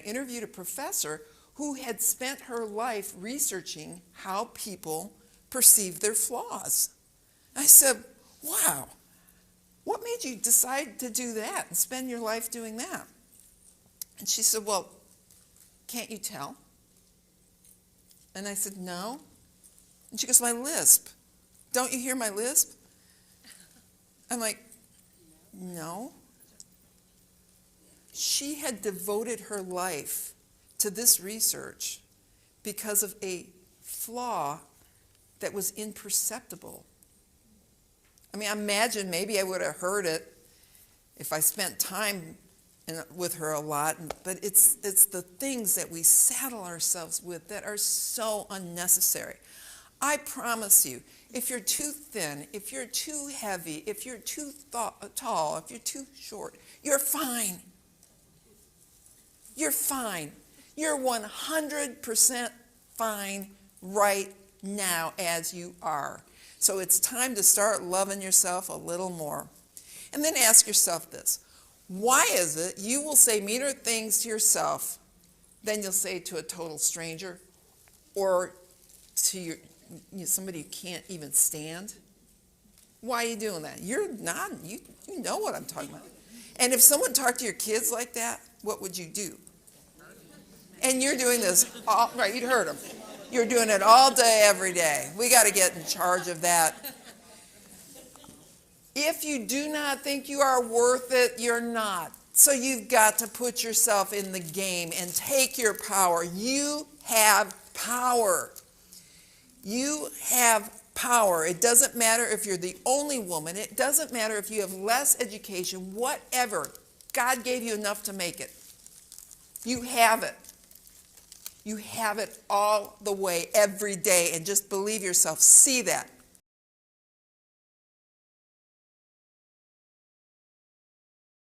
interviewed a professor who had spent her life researching how people perceive their flaws. I said, wow, what made you decide to do that and spend your life doing that? And she said, well, can't you tell? And I said, no. And she goes, my lisp. Don't you hear my lisp? I'm like, no. She had devoted her life to this research because of a flaw that was imperceptible. I mean, imagine maybe I would have heard it if I spent time with her a lot, but it's the things that we saddle ourselves with that are so unnecessary. I promise you, if you're too thin, if you're too heavy, if you're too tall, if you're too short, you're fine. You're fine. You're 100% fine right now as you are. So it's time to start loving yourself a little more. And then ask yourself this. Why is it you will say meaner things to yourself than you'll say to a total stranger or to somebody you can't even stand? Why are you doing that? You're not, you know what I'm talking about. And if someone talked to your kids like that, what would you do? And you're doing this, right, you'd heard them. You're doing it all day, every day. We got to get in charge of that. If you do not think you are worth it, you're not. So you've got to put yourself in the game and take your power. You have power. You have power. It doesn't matter if you're the only woman. It doesn't matter if you have less education, whatever. God gave you enough to make it. You have it. You have it all the way, every day, and just believe yourself. See that.